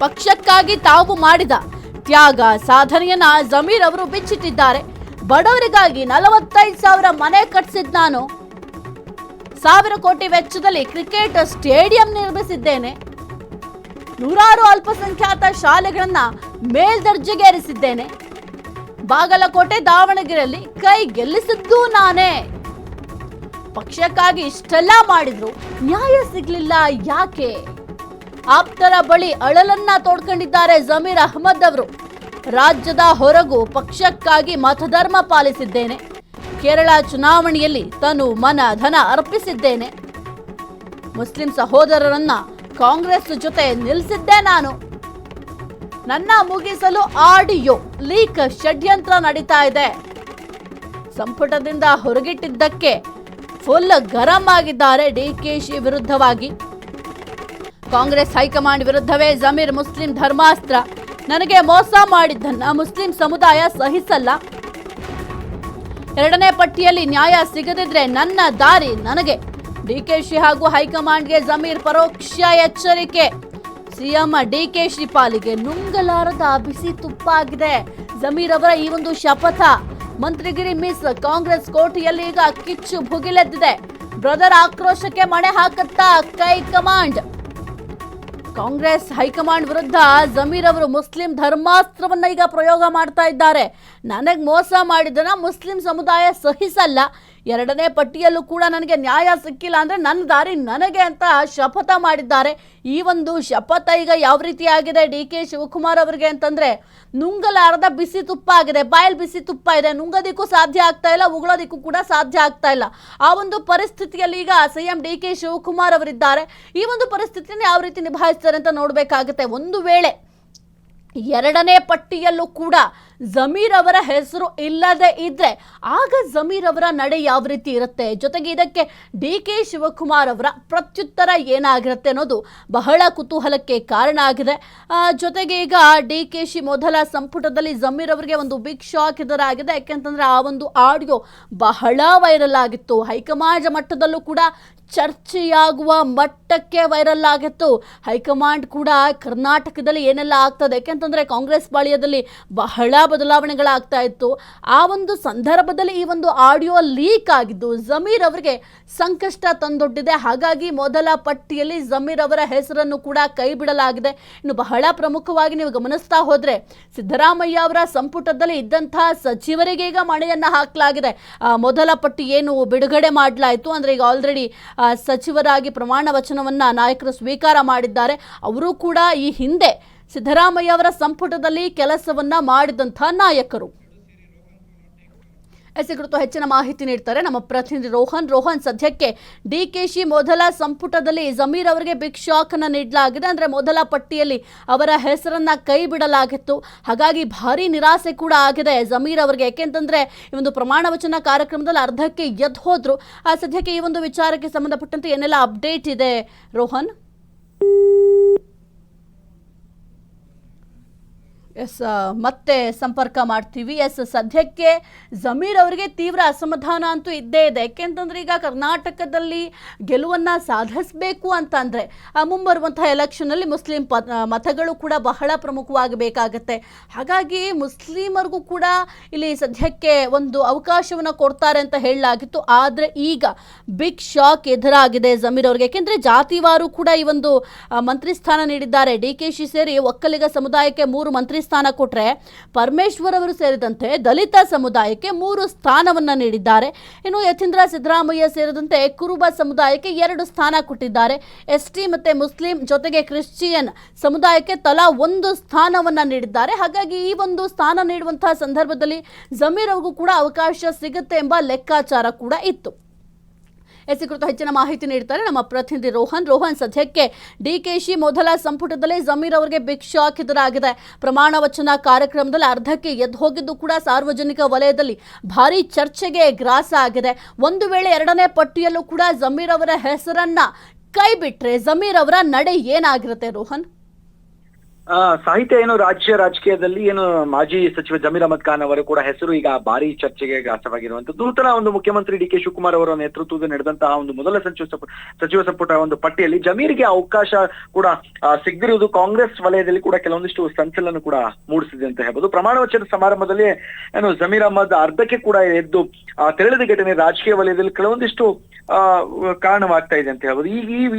ಪಕ್ಷಕ್ಕಾಗಿ ತಾವು ಮಾಡಿದ ತ್ಯಾಗ ಸಾಧನೆಯನ್ನ ಜಮೀರ್ ಅವರು ಬಿಚ್ಚಿಟ್ಟಿದ್ದಾರೆ. ಬಡವರಿಗಾಗಿ 45,000 ಮನೆ ಕಟ್ಟಿಸಿದ್ ನಾನು, 1,000 ಕೋಟಿ ವೆಚ್ಚದಲ್ಲಿ ಕ್ರಿಕೆಟ್ ಸ್ಟೇಡಿಯಂ ನಿರ್ಮಿಸಿದ್ದೇನೆ, ನೂರಾರು ಅಲ್ಪಸಂಖ್ಯಾತ ಶಾಲೆಗಳನ್ನ ಮೇಲ್ದರ್ಜೆಗೇರಿಸಿದ್ದೇನೆ, ಬಾಗಲಕೋಟೆ ದಾವಣಗೆರೆಯಲ್ಲಿ ಕೈ ಗೆಲ್ಲಿಸಿದ್ದು ನಾನೇ. ಪಕ್ಷಕ್ಕಾಗಿ ಇಷ್ಟೆಲ್ಲ ಮಾಡಿದ್ರು ನ್ಯಾಯ ಸಿಗ್ಲಿಲ್ಲ ಯಾಕೆ? ಆಪ್ತರ ಬಳಿ ಅಳಲನ್ನ ತೋಡ್ಕೊಂಡಿದ್ದಾರೆ ಜಮೀರ್ ಅಹ್ಮದ್ ಅವರು. ರಾಜ್ಯದ ಹೊರಗೂ ಪಕ್ಷಕ್ಕಾಗಿ ಮತಧರ್ಮ ಪಾಲಿಸಿದ್ದೇನೆ, ಕೇರಳ ಚುನಾವಣೆಯಲ್ಲಿ ತನು ಮನ ಧನ ಅರ್ಪಿಸಿದ್ದೇನೆ, ಮುಸ್ಲಿಂ ಸಹೋದರರನ್ನ ಕಾಂಗ್ರೆಸ್ ಜೊತೆ ನಿಲ್ಲಿಸಿದ್ದೆ ನಾನು. ನನ್ನ ಮುಗಿಸಲು ಆಡಿಯೋ ಲೀಕ್ ಷಡ್ಯಂತ್ರ ನಡೀತಾ ಇದೆ. ಸಂಪುಟದಿಂದ ಹೊರಗಿಟ್ಟಿದ್ದಕ್ಕೆ ಫುಲ್ ಗರಂ ಆಗಿದ್ದಾರೆ ಡಿಕೆಶಿ ವಿರುದ್ಧವಾಗಿ. ಕಾಂಗ್ರೆಸ್ ಹೈಕಮಾಂಡ್ ವಿರುದ್ಧವೇ ಜಮೀರ್ ಮುಸ್ಲಿಂ ಧರ್ಮಾಸ್ತ್ರ. ನನಗೆ ಮೋಸ ಮಾಡಿದ್ದನ್ನ ಮುಸ್ಲಿಂ ಸಮುದಾಯ ಸಹಿಸಲ್ಲ. 2ನೇ ಪಟ್ಟಿಯಲ್ಲಿ ನ್ಯಾಯ ಸಿಗದಿದ್ರೆ ನನ್ನ ದಾರಿ ನನಗೆ. ಡಿಕೆಶಿ ಹಾಗೂ ಹೈಕಮಾಂಡ್ಗೆ ಜಮೀರ್ ಪರೋಕ್ಷ ಎಚ್ಚರಿಕೆ. ಸಿಎಂ ಡಿಕೆಶಿ ಪಾಲಿಗೆ ನುಂಗಲಾರದ ಬಿಸಿ ತುಪ್ಪ ಆಗಿದೆ ಜಮೀರ್ ಅವರ ಈ ಒಂದು ಶಪಥ. ಮಂತ್ರಿಗಿರಿ ಮಿಸ್, ಕಾಂಗ್ರೆಸ್ ಕೋಟೆಯಲ್ಲಿ ಈಗ ಕಿಚ್ಚು ಭುಗಿಲೆದ್ದಿದೆ. ಬ್ರದರ್ ಆಕ್ರೋಶಕ್ಕೆ ಮಣೆ ಹಾಕುತ್ತಾ ಹೈಕಮಾಂಡ್. ಕಾಂಗ್ರೆಸ್ ಹೈಕಮಾಂಡ್ ವಿರುದ್ಧ ಜಮೀರ್ ಅವರು ಮುಸ್ಲಿಂ ಧರ್ಮಾಸ್ತ್ರವನ್ನ ಈಗ ಪ್ರಯೋಗ ಮಾಡ್ತಾ ಇದ್ದಾರೆ. ನನಗೆ ಮೋಸ ಮಾಡಿದನ ಮುಸ್ಲಿಂ ಸಮುದಾಯ ಸಹಿಸಲ್ಲ. 2ನೇ ಪಟ್ಟಿಯಲ್ಲೂ ಕೂಡ ನನಗೆ ನ್ಯಾಯ ಸಿಕ್ಕಿಲ್ಲ ಅಂದ್ರೆ ನನ್ನ ದಾರಿ ನನಗೆ ಅಂತ ಶಪಥ ಮಾಡಿದ್ದಾರೆ. ಈ ಒಂದು ಶಪಥ ಈಗ ಯಾವ ರೀತಿ ಆಗಿದೆ ಡಿಕೆ ಶಿವಕುಮಾರ್ ಅವರಿಗೆ ಅಂತಂದ್ರೆ ನುಂಗಲಾರದ ಬಿಸಿ ತುಪ್ಪ ಆಗಿದೆ. ಬಾಯಲ್ಲಿ ಬಿಸಿ ತುಪ್ಪ ಇದೆ, ನುಂಗೋದಿಕ್ಕೂ ಸಾಧ್ಯ ಆಗ್ತಾ ಇಲ್ಲ, ಉಗುಳೋದಿಕ್ಕೂ ಕೂಡ ಸಾಧ್ಯ ಆಗ್ತಾ ಇಲ್ಲ. ಆ ಒಂದು ಪರಿಸ್ಥಿತಿಯಲ್ಲಿ ಈಗ ಸಿಎಂ ಡಿಕೆ ಶಿವಕುಮಾರ್ ಅವರಿದ್ದಾರೆ. ಈ ಒಂದು ಪರಿಸ್ಥಿತಿಯನ್ನು ಯಾವ ರೀತಿ ನಿಭಾಯಿಸ್ತಾರೆ ಅಂತ ನೋಡ್ಬೇಕಾಗುತ್ತೆ. ಒಂದು ವೇಳೆ 2ನೇ ಪಟ್ಟಿಯಲ್ಲೂ ಕೂಡ ಜಮೀರ್ ಅವರ ಹೆಸರು ಇಲ್ಲದೆ ಇದ್ರೆ ಆಗ ಜಮೀರ್ ಅವರ ನಡೆ ಯಾವ ರೀತಿ ಇರುತ್ತೆ, ಜೊತೆಗೆ ಇದಕ್ಕೆ ಡಿಕೆ ಶಿವಕುಮಾರ್ ಅವರ ಪ್ರತ್ಯುತ್ತರ ಏನಾಗಿರುತ್ತೆ ಅನ್ನೋದು ಬಹಳ ಕುತೂಹಲಕ್ಕೆ ಕಾರಣ ಆಗಿದೆ. ಜೊತೆಗೆ ಈಗ ಡಿಕೆಶಿ ಮೊದಲ ಸಂಪುಟದಲ್ಲಿ ಜಮೀರ್ ಅವರಿಗೆ ಒಂದು ಬಿಗ್ ಶಾಕ್ ಎದುರಾಗಿದೆ. ಯಾಕೆಂತಂದ್ರೆ ಆ ಒಂದು ಆಡಿಯೋ ಬಹಳ ವೈರಲ್ ಆಗಿತ್ತು. ಹೈಕಮಾಂಡ್ ಮಟ್ಟದಲ್ಲೂ ಕೂಡ ಚರ್ಚೆಯಾಗುವ ಮಟ್ಟಕ್ಕೆ ವೈರಲ್ ಆಗಿತ್ತು. ಹೈಕಮಾಂಡ್ ಕೂಡ ಕರ್ನಾಟಕದಲ್ಲಿ ಏನೆಲ್ಲ ಆಗ್ತದೆ, ಯಾಕೆಂತಂದ್ರೆ ಕಾಂಗ್ರೆಸ್ ಪಾಳ್ಯದಲ್ಲಿ ಬಹಳ ಬದಲಾವಣೆಗಳಾಗ್ತಾ ಇತ್ತು. ಆ ಒಂದು ಸಂದರ್ಭದಲ್ಲಿ ಈ ಒಂದು ಆಡಿಯೋ ಲೀಕ್ ಆಗಿದ್ದು ಜಮೀರ್ ಅವರಿಗೆ ಸಂಕಷ್ಟ ತಂದೊಡ್ಡಿದೆ. ಹಾಗಾಗಿ ಮೊದಲ ಪಟ್ಟಿಯಲ್ಲಿ ಜಮೀರ್ ಅವರ ಹೆಸರನ್ನು ಕೂಡ ಕೈ ಬಿಡಲಾಗಿದೆ. ಇನ್ನು ಬಹಳ ಪ್ರಮುಖವಾಗಿ ನೀವು ಗಮನಿಸ್ತಾ ಹೋದ್ರೆ ಸಿದ್ದರಾಮಯ್ಯ ಅವರ ಸಂಪುಟದಲ್ಲಿ ಇದ್ದಂತಹ ಸಚಿವರಿಗೆ ಈಗ ಮಣೆಯನ್ನ ಹಾಕಲಾಗಿದೆ. ಮೊದಲ ಪಟ್ಟಿ ಏನು ಬಿಡುಗಡೆ ಮಾಡಲಾಯಿತು ಅಂದ್ರೆ ಈಗ ಆಲ್ರೆಡಿ ಸಚಿವರಾಗಿ ಪ್ರಮಾಣ ವಚನವನ್ನ ನಾಯಕರು ಸ್ವೀಕಾರ ಮಾಡಿದ್ದಾರೆ. ಅವರು ಕೂಡ ಈ ಹಿಂದೆ ಸಿದ್ದರಾಮಯ್ಯ ಅವರ ಸಂಪುಟದಲ್ಲಿ ಕೆಲಸವನ್ನ ಮಾಡಿದಂತಹ ನಾಯಕರು. ಕುರಿತು ಹೆಚ್ಚಿನ ಮಾಹಿತಿ ನೀಡ್ತಾರೆ ನಮ್ಮ ಪ್ರತಿನಿಧಿ ರೋಹನ್. ಸದ್ಯಕ್ಕೆ ಡಿಕೆಶಿ ಮೊದಲ ಸಂಪುಟದಲ್ಲಿ ಜಮೀರ್ ಅವರಿಗೆ ಬಿಗ್ ಶಾಕ್ ಅನ್ನ ನೀಡಲಾಗಿದೆ. ಅಂದ್ರೆ ಮೊದಲ ಪಟ್ಟಿಯಲ್ಲಿ ಅವರ ಹೆಸರನ್ನ ಕೈ ಬಿಡಲಾಗಿತ್ತು. ಹಾಗಾಗಿ ಭಾರಿ ನಿರಾಸೆ ಕೂಡ ಆಗಿದೆ ಜಮೀರ್ ಅವರಿಗೆ. ಯಾಕೆಂತಂದ್ರೆ ಈ ಒಂದು ಪ್ರಮಾಣ ವಚನ ಕಾರ್ಯಕ್ರಮದಲ್ಲಿ ಅರ್ಧಕ್ಕೆ ಎದ್ದು ಹೋದ್ರು. ಸದ್ಯಕ್ಕೆ ಈ ಒಂದು ವಿಚಾರಕ್ಕೆ ಸಂಬಂಧಪಟ್ಟಂತೆ ಏನೆಲ್ಲ ಅಪ್ಡೇಟ್ ಇದೆ ರೋಹನ್? ಮತ್ತೆ ಸಂಪರ್ಕ ಮಾಡ್ತೀವಿ. ಸದ್ಯಕ್ಕೆ ಜಮೀರ್ ಅವರಿಗೆ ತೀವ್ರ ಅಸಮಾಧಾನ ಅಂತೂ ಇದ್ದೇ ಇದೆ. ಯಾಕೆಂತಂದ್ರೆ ಈಗ ಕರ್ನಾಟಕದಲ್ಲಿ ಗೆಲುವನ್ನ ಸಾಧಿಸಬೇಕು ಅಂತಂದ್ರೆ ಮುಂಬರುವಂತಹ ಎಲೆಕ್ಷನ್ ಅಲ್ಲಿ ಮುಸ್ಲಿಂ ಮತಗಳು ಕೂಡ ಬಹಳ ಪ್ರಮುಖವಾಗಿ ಬೇಕಾಗುತ್ತೆ. ಹಾಗಾಗಿ ಮುಸ್ಲಿಮರಿಗೂ ಕೂಡ ಇಲ್ಲಿ ಸದ್ಯಕ್ಕೆ ಒಂದು ಅವಕಾಶವನ್ನ ಕೊಡ್ತಾರೆ ಅಂತ ಹೇಳಲಾಗಿತ್ತು. ಆದ್ರೆ ಈಗ ಬಿಗ್ ಶಾಕ್ ಎದುರಾಗಿದೆ ಜಮೀರ್ ಅವರಿಗೆ. ಯಾಕೆಂದ್ರೆ ಜಾತಿವಾರು ಕೂಡ ಈ ಒಂದು ಮಂತ್ರಿ ಸ್ಥಾನ ನೀಡಿದ್ದಾರೆ. ಡಿಕೆಶಿ ಸೇರಿ ಒಕ್ಕಲಿಗ ಸಮುದಾಯಕ್ಕೆ 3 ಮಂತ್ರಿ ಸ್ಥಾನ ಕೊಟ್ರೆ ಪರಮೇಶ್ವರ್ ಅವರು ಸೇರಿದಂತೆ ದಲಿತ ಸಮುದಾಯಕ್ಕೆ 3 ಸ್ಥಾನವನ್ನ ನೀಡಿದ್ದಾರೆ. ಇನ್ನು ಯತೀಂದ್ರ ಸಿದ್ದರಾಮಯ್ಯ ಸೇರಿದಂತೆ ಕುರುಬ ಸಮುದಾಯಕ್ಕೆ 2 ಸ್ಥಾನ ಕೊಟ್ಟಿದ್ದಾರೆ. ಎಸ್ಟಿ ಮತ್ತೆ ಮುಸ್ಲಿಂ ಜೊತೆಗೆ ಕ್ರಿಶ್ಚಿಯನ್ ಸಮುದಾಯಕ್ಕೆ ತಲಾ 1 ಸ್ಥಾನವನ್ನ ನೀಡಿದ್ದಾರೆ. ಹಾಗಾಗಿ ಈ ಒಂದು ಸ್ಥಾನ ನೀಡುವಂತಹ ಸಂದರ್ಭದಲ್ಲಿ ಜಮೀರ್ ಅವ್ರಿಗೂ ಕೂಡ ಅವಕಾಶ ಸಿಗುತ್ತೆ ಎಂಬ ಲೆಕ್ಕಾಚಾರ ಕೂಡ ಇತ್ತು. ಕುರಿತು ಹೆಚ್ಚಿನ ಮಾಹಿತಿ ನೀಡ್ತಾರೆ ನಮ್ಮ ಪ್ರತಿನಿಧಿ ರೋಹನ್. ಸದ್ಯಕ್ಕೆ ಡಿಕೆಶಿ ಮೊದಲ ಸಂಪುಟದಲ್ಲಿ ಜಮೀರ್ ಅವರಿಗೆ ಬಿಗ್ ಶಾಕ್ ಎದುರಾಗಿದೆ. ಪ್ರಮಾಣ ವಚನ ಕಾರ್ಯಕ್ರಮದಲ್ಲಿ ಅರ್ಧಕ್ಕೆ ಎದ್ದು ಹೋಗಿದ್ದು ಕೂಡ ಸಾರ್ವಜನಿಕ ವಲಯದಲ್ಲಿ ಭಾರಿ ಚರ್ಚೆಗೆ ಗ್ರಾಸ ಆಗಿದೆ. ಒಂದು ವೇಳೆ 2ನೇ ಪಟ್ಟಿಯಲ್ಲೂ ಕೂಡ ಜಮೀರ್ ಅವರ ಹೆಸರನ್ನ ಕೈ ಬಿಟ್ರೆ ಜಮೀರ್ ಅವರ ನಡೆ ಏನಾಗಿರುತ್ತೆ ರೋಹನ್? ಸಾಹಿತ್ಯ ಏನು ರಾಜ್ಯ ರಾಜಕೀಯದಲ್ಲಿ ಏನು ಮಾಜಿ ಸಚಿವ ಜಮೀರ್ ಅಹಮದ್ ಖಾನ್ ಅವರು ಕೂಡ ಹೆಸರು ಈಗ ಭಾರಿ ಚರ್ಚೆಗೆ ಗ್ರಾಸವಾಗಿರುವಂತದ್ದು. ನೂತನ ಒಂದು ಮುಖ್ಯಮಂತ್ರಿ ಡಿ ಕೆ ಶಿವಕುಮಾರ್ ಅವರ ನೇತೃತ್ವದಲ್ಲಿ ನಡೆದಂತಹ ಒಂದು ಮೊದಲ ಸಚಿವ ಸಂಪುಟ ಒಂದು ಪಟ್ಟಿಯಲ್ಲಿ ಜಮೀರ್ಗೆ ಅವಕಾಶ ಕೂಡ ಸಿಗದಿರುವುದು ಕಾಂಗ್ರೆಸ್ ವಲಯದಲ್ಲಿ ಕೂಡ ಕೆಲವೊಂದಿಷ್ಟು ಸಂಚಲನ ಕೂಡ ಮೂಡಿಸಿದೆ ಅಂತ ಹೇಳ್ಬೋದು. ಪ್ರಮಾಣ ವಚನ ಸಮಾರಂಭದಲ್ಲಿ ಏನು ಜಮೀರ್ ಅಹಮದ್ ಅರ್ಧಕ್ಕೆ ಕೂಡ ಎದ್ದು ತೆರಳಿದ ಘಟನೆ ರಾಜಕೀಯ ವಲಯದಲ್ಲಿ ಕೆಲವೊಂದಿಷ್ಟು ಕಾರಣವಾಗ್ತಾ ಇದೆ ಅಂತ ಹೇಳ್ಬೋದು.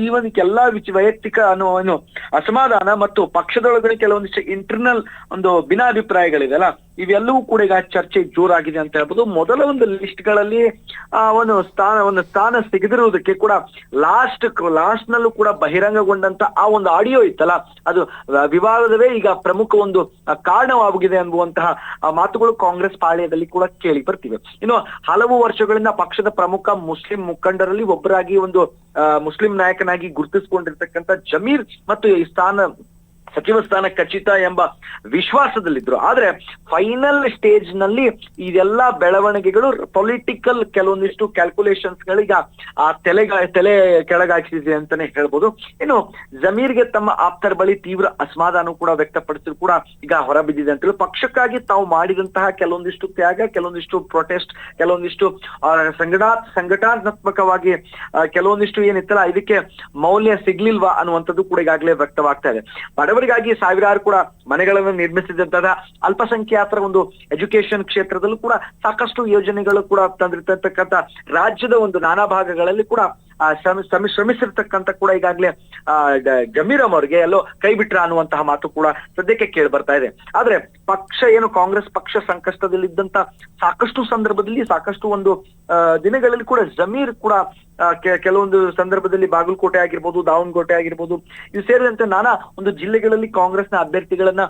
ಈ ಒಂದು ಎಲ್ಲಾ ವೈಯಕ್ತಿಕ ಏನು ಅಸಮಾಧಾನ ಮತ್ತು ಪಕ್ಷದೊಳಗಡೆ ಕೆಲವೊಂದಿಷ್ಟು ಇಂಟರ್ನಲ್ ಒಂದು ಭಿನ್ನಾಭಿಪ್ರಾಯಗಳಿದೆ ಅಲ್ಲ, ಇವೆಲ್ಲವೂ ಕೂಡ ಈಗ ಚರ್ಚೆ ಜೋರಾಗಿದೆ ಅಂತ ಹೇಳ್ಬೋದು. ಮೊದಲ ಒಂದು ಲಿಸ್ಟ್ ಗಳಲ್ಲಿ ಒಂದು ಸ್ಥಾನ ಸಿಗದಿರುವುದಕ್ಕೆ ಕೂಡ ಲಾಸ್ಟ್ ನಲ್ಲೂ ಕೂಡ ಬಹಿರಂಗಗೊಂಡಂತ ಆ ಒಂದು ಆಡಿಯೋ ಇತ್ತಲ್ಲ, ಅದು ವಿವಾದವೇ ಈಗ ಪ್ರಮುಖ ಒಂದು ಕಾರಣವಾಗಿದೆ ಅನ್ನುವಂತಹ ಮಾತುಗಳು ಕಾಂಗ್ರೆಸ್ ಪಾಳ್ಯದಲ್ಲಿ ಕೂಡ ಕೇಳಿ ಬರ್ತಿವೆ. ಇನ್ನು ಹಲವು ವರ್ಷಗಳಿಂದ ಪಕ್ಷದ ಪ್ರಮುಖ ಮುಸ್ಲಿಂ ಮುಖಂಡರಲ್ಲಿ ಒಬ್ಬರಾಗಿ ಒಂದು ಮುಸ್ಲಿಂ ನಾಯಕನಾಗಿ ಗುರುತಿಸಿಕೊಂಡಿರ್ತಕ್ಕಂಥ ಜಮೀರ್ ಮತ್ತು ಈ ಸಚಿವ ಸ್ಥಾನ ಖಚಿತ ಎಂಬ ವಿಶ್ವಾಸದಲ್ಲಿದ್ರು. ಆದ್ರೆ ಫೈನಲ್ ಸ್ಟೇಜ್ ನಲ್ಲಿ ಇದೆಲ್ಲಾ ಬೆಳವಣಿಗೆಗಳು ಪೊಲಿಟಿಕಲ್ ಕೆಲವೊಂದಿಷ್ಟು ಕ್ಯಾಲ್ಕುಲೇಷನ್ಸ್ ಗಳೀಗ ಆ ತಲೆ ಕೆಳಗಾಕಿದೆ ಅಂತಾನೆ ಹೇಳ್ಬೋದು. ಇನ್ನು ಜಮೀರ್ಗೆ ತಮ್ಮ ಆಪ್ತರ ಬಳಿ ತೀವ್ರ ಅಸಮಾಧಾನ ಕೂಡ ವ್ಯಕ್ತಪಡಿಸಿದ್ರು ಕೂಡ ಈಗ ಹೊರಬಿದ್ದಿದೆ ಅಂತ ಹೇಳಿ ಪಕ್ಷಕ್ಕಾಗಿ ತಾವು ಮಾಡಿದಂತಹ ಕೆಲವೊಂದಿಷ್ಟು ತ್ಯಾಗ, ಕೆಲವೊಂದಿಷ್ಟು ಪ್ರೊಟೆಸ್ಟ್, ಕೆಲವೊಂದಿಷ್ಟು ಸಂಘಟನಾತ್ಮಕವಾಗಿ ಕೆಲವೊಂದಿಷ್ಟು ಏನಿತ್ತಲ್ಲ ಇದಕ್ಕೆ ಮೌಲ್ಯ ಸಿಗ್ಲಿಲ್ವಾ ಅನ್ನುವಂಥದ್ದು ಕೂಡ ಈಗಾಗಲೇ ವ್ಯಕ್ತವಾಗ್ತಾ ಇದೆ. ಬಡವರಿಗಾಗಿ ಸಾವಿರಾರು ಕೂಡ ಮನೆಗಳನ್ನು ನಿರ್ಮಿಸಿದಂತಹ ಅಲ್ಪಸಂಖ್ಯಾತರ ಒಂದು ಎಜುಕೇಶನ್ ಕ್ಷೇತ್ರದಲ್ಲೂ ಕೂಡ ಸಾಕಷ್ಟು ಯೋಜನೆಗಳು ಕೂಡ ತಂದಿರ್ತಕ್ಕಂಥ ರಾಜ್ಯದ ಒಂದು ನಾನಾ ಭಾಗಗಳಲ್ಲಿ ಕೂಡ ಶ್ರಮಿಸಿರ್ತಕ್ಕಂಥ ಕೂಡ ಈಗಾಗಲೇ ಜಮೀರ್ ಅವರಿಗೆ ಎಲ್ಲೋ ಕೈ ಬಿಟ್ರ ಅನ್ನುವಂತಹ ಮಾತು ಕೂಡ ಸದ್ಯಕ್ಕೆ ಕೇಳಿ ಬರ್ತಾ ಇದೆ. ಆದ್ರೆ ಪಕ್ಷ ಏನು ಕಾಂಗ್ರೆಸ್ ಪಕ್ಷ ಸಂಕಷ್ಟದಲ್ಲಿದ್ದಂತ ಸಾಕಷ್ಟು ಸಂದರ್ಭದಲ್ಲಿ ಸಾಕಷ್ಟು ಒಂದು ದಿನಗಳಲ್ಲಿ ಕೂಡ ಜಮೀರ್ ಕೂಡ ಕೆಲವೊಂದು ಸಂದರ್ಭದಲ್ಲಿ ಬಾಗಲಕೋಟೆ ಆಗಿರ್ಬೋದು, ದಾವಣಗೆರೆ ಆಗಿರ್ಬೋದು, ಇದು ಸೇರಿದಂತೆ ನಾನಾ ಒಂದು ಜಿಲ್ಲೆಗಳಲ್ಲಿ ಕಾಂಗ್ರೆಸ್ನ ಅಭ್ಯರ್ಥಿಗಳನ್ನ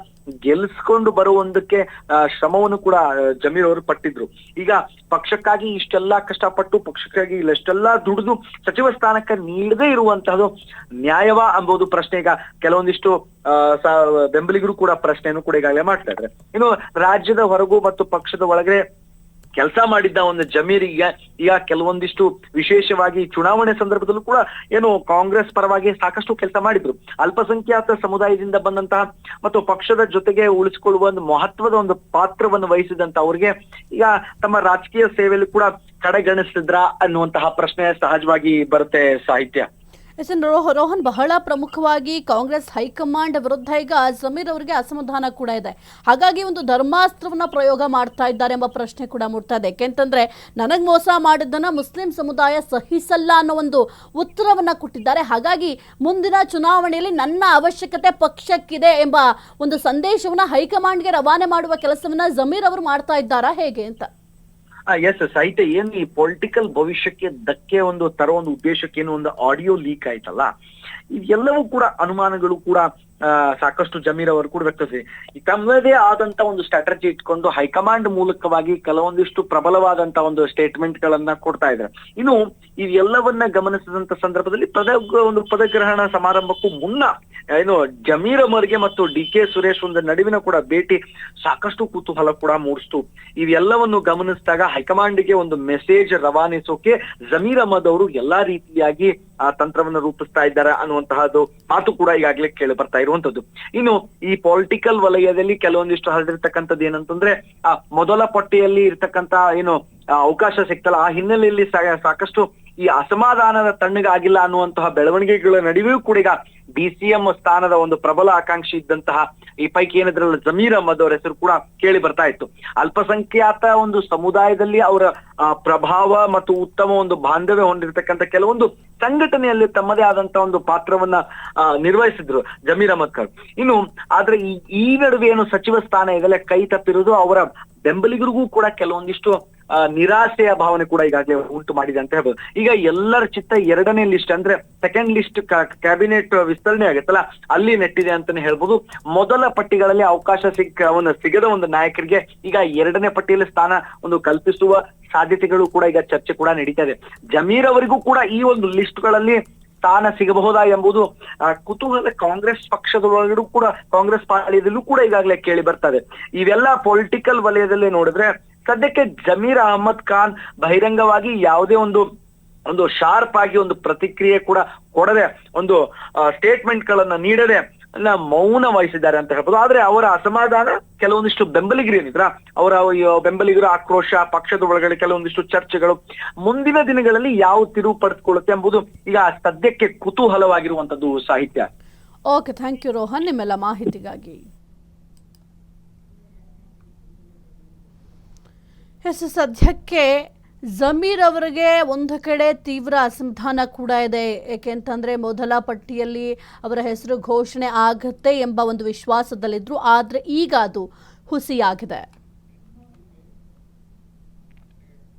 ಗೆಲ್ಲಿಸ್ಕೊಂಡು ಬರುವುದಕ್ಕೆ ಶ್ರಮವನ್ನು ಕೂಡ ಜಮೀರ್ ಅವರು ಪಟ್ಟಿದ್ರು. ಈಗ ಪಕ್ಷಕ್ಕಾಗಿ ಇಷ್ಟೆಲ್ಲಾ ಕಷ್ಟಪಟ್ಟು ಪಕ್ಷಕ್ಕಾಗಿ ಇಷ್ಟೆಲ್ಲಾ ದುಡಿದು ಸಚಿವ ಸ್ಥಾನಕ್ಕೆ ನೀಡದೇ ಇರುವಂತಹದ್ದು ನ್ಯಾಯವಾ ಎಂಬುದು ಪ್ರಶ್ನೆ ಈಗ ಕೆಲವೊಂದಿಷ್ಟು ಬೆಂಬಲಿಗರು ಕೂಡ ಪ್ರಶ್ನೆಯನ್ನು ಕೂಡ ಈಗಾಗಲೇ ಮಾಡ್ತಾ ಇದ್ದಾರೆ. ಇನ್ನು ರಾಜ್ಯದ ಹೊರಗೂ ಮತ್ತು ಪಕ್ಷದ ಒಳಗಡೆ ಕೆಲಸ ಮಾಡಿದ್ದ ಒಂದು ಜಮೀರಿಗೆ ಈಗ ಕೆಲವೊಂದಿಷ್ಟು ವಿಶೇಷವಾಗಿ ಚುನಾವಣೆ ಸಂದರ್ಭದಲ್ಲೂ ಕೂಡ ಏನು ಕಾಂಗ್ರೆಸ್ ಪರವಾಗಿ ಸಾಕಷ್ಟು ಕೆಲಸ ಮಾಡಿದ್ರು. ಅಲ್ಪಸಂಖ್ಯಾತ ಸಮುದಾಯದಿಂದ ಬಂದಂತಹ ಮತ್ತು ಪಕ್ಷದ ಜೊತೆಗೆ ಉಳಿಸಿಕೊಳ್ಳುವ ಒಂದು ಮಹತ್ವದ ಒಂದು ಪಾತ್ರವನ್ನು ವಹಿಸಿದಂತ ಅವ್ರಿಗೆ ಈಗ ತಮ್ಮ ರಾಜಕೀಯ ಸೇವೆಯಲ್ಲಿ ಕೂಡ ಕಡೆಗಣಿಸಿದ್ರ ಅನ್ನುವಂತಹ ಪ್ರಶ್ನೆ ಸಹಜವಾಗಿ ಬರುತ್ತೆ ಸಾಹಿತ್ಯ. ರೋಹನ್, ಬಹಳ ಪ್ರಮುಖವಾಗಿ ಕಾಂಗ್ರೆಸ್ ಹೈಕಮಾಂಡ್ ವಿರುದ್ಧ ಈಗ ಜಮೀರ್ ಅವರಿಗೆ ಅಸಮಾಧಾನ ಕೂಡ ಇದೆ. ಹಾಗಾಗಿ ಒಂದು ಧರ್ಮಾಸ್ತ್ರವನ್ನ ಪ್ರಯೋಗ ಮಾಡ್ತಾ ಇದ್ದಾರೆ ಎಂಬ ಪ್ರಶ್ನೆ ಕೂಡ ಮೂಡ್ತಾ ಇದೆ. ಯಾಕೆಂತಂದ್ರೆ ನನಗ್ ಮೋಸ ಮಾಡಿದ್ದನ್ನ ಮುಸ್ಲಿಂ ಸಮುದಾಯ ಸಹಿಸಲ್ಲ ಅನ್ನೋ ಒಂದು ಉತ್ತರವನ್ನ ಕೊಟ್ಟಿದ್ದಾರೆ. ಹಾಗಾಗಿ ಮುಂದಿನ ಚುನಾವಣೆಯಲ್ಲಿ ನನ್ನ ಅವಶ್ಯಕತೆ ಪಕ್ಷಕ್ಕಿದೆ ಎಂಬ ಒಂದು ಸಂದೇಶವನ್ನ ಹೈಕಮಾಂಡ್ಗೆ ರವಾನೆ ಮಾಡುವ ಕೆಲಸವನ್ನ ಜಮೀರ್ ಅವರು ಮಾಡ್ತಾ ಇದ್ದಾರಾ ಹೇಗೆ ಅಂತ? ಎಸ್, ಸಾಹಿತ್ಯ ಏನು ಈ ಪೊಲಿಟಿಕಲ್ ಭವಿಷ್ಯಕ್ಕೆ ಧಕ್ಕೆ ಒಂದು ತರೋ ಒಂದು ಉದ್ದೇಶಕ್ಕೆ ಏನು ಒಂದು ಆಡಿಯೋ ಲೀಕ್ ಆಯ್ತಲ್ಲ, ಇದೆಲ್ಲವೂ ಕೂಡ ಅನುಮಾನಗಳು ಕೂಡ ಸಾಕಷ್ಟು ಜಮೀರ್ ಅವರು ಕೂಡ ವ್ಯಕ್ತಪಡಿಸಿ ತಮ್ಮದೇ ಆದಂತ ಒಂದು ಸ್ಟ್ರಾಟಜಿ ಇಟ್ಕೊಂಡು ಹೈಕಮಾಂಡ್ ಮೂಲಕವಾಗಿ ಕೆಲವೊಂದಿಷ್ಟು ಪ್ರಬಲವಾದಂತ ಒಂದು ಸ್ಟೇಟ್ಮೆಂಟ್ ಗಳನ್ನ ಕೊಡ್ತಾ ಇದ್ದಾರೆ. ಇನ್ನು ಇವೆಲ್ಲವನ್ನ ಗಮನಿಸಿದಂತ ಸಂದರ್ಭದಲ್ಲಿ ಒಂದು ಪದಗ್ರಹಣ ಸಮಾರಂಭಕ್ಕೂ ಮುನ್ನ ಏನು ಜಮೀರ್ ಅವರಿಗೆ ಮತ್ತು ಡಿ ಕೆ ಸುರೇಶ್ ಒಂದು ನಡುವಿನ ಕೂಡ ಭೇಟಿ ಸಾಕಷ್ಟು ಕುತೂಹಲ ಕೂಡ ಮೂಡಿಸ್ತು. ಇವೆಲ್ಲವನ್ನು ಗಮನಿಸಿದಾಗ ಹೈಕಮಾಂಡ್ಗೆ ಒಂದು ಮೆಸೇಜ್ ರವಾನಿಸೋಕೆ ಜಮೀರ್ ಅಹಮದ್ ಅವರು ಎಲ್ಲಾ ರೀತಿಯಾಗಿ ಆ ತಂತ್ರವನ್ನು ರೂಪಿಸ್ತಾ ಇದ್ದಾರೆ ಅನ್ನುವಂತಹದ್ದು ಮಾತು ಕೂಡ ಈಗಾಗಲೇ ಕೇಳಿ ಬರ್ತಾ ಇರುವಂತದ್ದು. ಇನ್ನು ಈ ಪೊಲಿಟಿಕಲ್ ವಲಯದಲ್ಲಿ ಕೆಲವೊಂದಿಷ್ಟು ಹರಡಿರ್ತಕ್ಕಂಥದ್ದು ಏನಂತಂದ್ರೆ ಆ ಮೊದಲ ಪಟ್ಟಿಯಲ್ಲಿ ಇರ್ತಕ್ಕಂತ ಏನು ಅವಕಾಶ ಸಿಗ್ತಲ್ಲ, ಆ ಹಿನ್ನೆಲೆಯಲ್ಲಿ ಸಾಕಷ್ಟು ಈ ಅಸಮಾಧಾನದ ತಣ್ಣಗಾಗಿಲ್ಲ ಅನ್ನುವಂತಹ ಬೆಳವಣಿಗೆಗಳ ನಡುವೆಯೂ ಕೂಡ ಈಗ DCM ಸ್ಥಾನದ ಒಂದು ಪ್ರಬಲ ಆಕಾಂಕ್ಷಿ ಇದ್ದಂತಹ ಈ ಪೈಕಿ ಏನಿದ್ರಲ್ಲ ಜಮೀರ್ ಅಹಮದ್ ಅವರ ಹೆಸರು ಕೂಡ ಕೇಳಿ ಬರ್ತಾ ಇತ್ತು. ಅಲ್ಪಸಂಖ್ಯಾತ ಒಂದು ಸಮುದಾಯದಲ್ಲಿ ಅವರ ಪ್ರಭಾವ ಮತ್ತು ಉತ್ತಮ ಒಂದು ಬಾಂಧವ್ಯ ಹೊಂದಿರತಕ್ಕಂಥ ಕೆಲವೊಂದು ಸಂಘಟನೆಯಲ್ಲಿ ತಮ್ಮದೇ ಆದಂತ ಒಂದು ಪಾತ್ರವನ್ನ ನಿರ್ವಹಿಸಿದ್ರು ಜಮೀರ್ ಅಹಮದ್ ಖಾನ್. ಇನ್ನು ಆದ್ರೆ ಈ ನಡುವೆ ಏನು ಸಚಿವ ಸ್ಥಾನ ಈಗಲೇ ಕೈ ತಪ್ಪಿರುವುದು ಅವರ ಬೆಂಬಲಿಗರಿಗೂ ಕೂಡ ಕೆಲವೊಂದಿಷ್ಟು ನಿರಾಸೆಯ ಭಾವನೆ ಕೂಡ ಈಗಾಗಲೇ ಉಂಟು ಮಾಡಿದೆ ಅಂತ ಹೇಳ್ಬೋದು. ಈಗ ಎಲ್ಲರ ಚಿತ್ತ ಎರಡನೇ ಲಿಸ್ಟ್ ಅಂದ್ರೆ ಸೆಕೆಂಡ್ ಲಿಸ್ಟ್ ಕ್ಯಾಬಿನೆಟ್ ವಿಸ್ತರಣೆ ಆಗುತ್ತಲ್ಲ ಅಲ್ಲಿ ನೆಟ್ಟಿದೆ ಅಂತಾನೆ ಹೇಳ್ಬೋದು. ಮೊದಲ ಪಟ್ಟಿಗಳಲ್ಲಿ ಅವಕಾಶ ಸಿಗದ ಒಂದು ನಾಯಕರಿಗೆ ಈಗ ಎರಡನೇ ಪಟ್ಟಿಯಲ್ಲಿ ಸ್ಥಾನ ಒಂದು ಕಲ್ಪಿಸುವ ಸಾಧ್ಯತೆಗಳು ಕೂಡ ಈಗ ಚರ್ಚೆ ಕೂಡ ನಡೀತಾ ಇದೆ. ಜಮೀರ್ ಅವರಿಗೂ ಕೂಡ ಈ ಒಂದು ಲಿಸ್ಟ್ ಗಳಲ್ಲಿ ಸ್ಥಾನ ಸಿಗಬಹುದಾ ಎಂಬುದು ಕುತೂಹಲ ಕಾಂಗ್ರೆಸ್ ಪಕ್ಷದೊಳಗಡೆ ಕೂಡ ಕಾಂಗ್ರೆಸ್ ಪಾಳ್ಯದಲ್ಲೂ ಕೂಡ ಈಗಾಗಲೇ ಕೇಳಿ ಬರ್ತದೆ. ಇವೆಲ್ಲ ಪೊಲಿಟಿಕಲ್ ವಲಯದಲ್ಲಿ ನೋಡಿದ್ರೆ ಸದ್ಯಕ್ಕೆ ಜಮೀರ್ ಅಹಮದ್ ಖಾನ್ ಬಹಿರಂಗವಾಗಿ ಯಾವುದೇ ಒಂದು ಶಾರ್ಪ್ ಆಗಿ ಒಂದು ಪ್ರತಿಕ್ರಿಯೆ ಕೂಡ ಕೊಡದೆ ಒಂದು ಸ್ಟೇಟ್ಮೆಂಟ್ ಗಳನ್ನ ನೀಡದೆ ಮೌನ ವಹಿಸಿದ್ದಾರೆ ಅಂತ ಹೇಳ್ಬೋದು. ಆದ್ರೆ ಅವರ ಅಸಮಾಧಾನ ಕೆಲವೊಂದಿಷ್ಟು ಬೆಂಬಲಿಗರು ಏನಿದ್ರ ಅವರ ಬೆಂಬಲಿಗರ ಆಕ್ರೋಶ, ಪಕ್ಷದ ಒಳಗಡೆ ಕೆಲವೊಂದಿಷ್ಟು ಚರ್ಚೆಗಳು ಮುಂದಿನ ದಿನಗಳಲ್ಲಿ ಯಾವ ತಿರುವು ಪಡೆದುಕೊಳ್ಳುತ್ತೆ ಎಂಬುದು ಈಗ ಸದ್ಯಕ್ಕೆ ಕುತೂಹಲವಾಗಿರುವಂತದ್ದು ಸಾಹಿತ್ಯ. ಓಕೆ, ಥ್ಯಾಂಕ್ ಯು ರೋಹನ್ ನಿಮ್ಮೆಲ್ಲ ಮಾಹಿತಿಗಾಗಿ. ಎಸ್, ಸದ್ಯಕ್ಕೆ ಜಮೀರ್ ಅವರಿಗೆ ಒಂದು ಕಡೆ ತೀವ್ರ ಅಸಮಾಧಾನ ಕೂಡ ಇದೆ. ಏಕೆಂತಂದರೆ ಮೊದಲ ಪಟ್ಟಿಯಲ್ಲಿ ಅವರ ಹೆಸರು ಘೋಷಣೆ ಆಗುತ್ತೆ ಎಂಬ ಒಂದು ವಿಶ್ವಾಸದಲ್ಲಿದ್ದರು. ಆದರೆ ಈಗ ಅದು ಹುಸಿಯಾಗಿದೆ.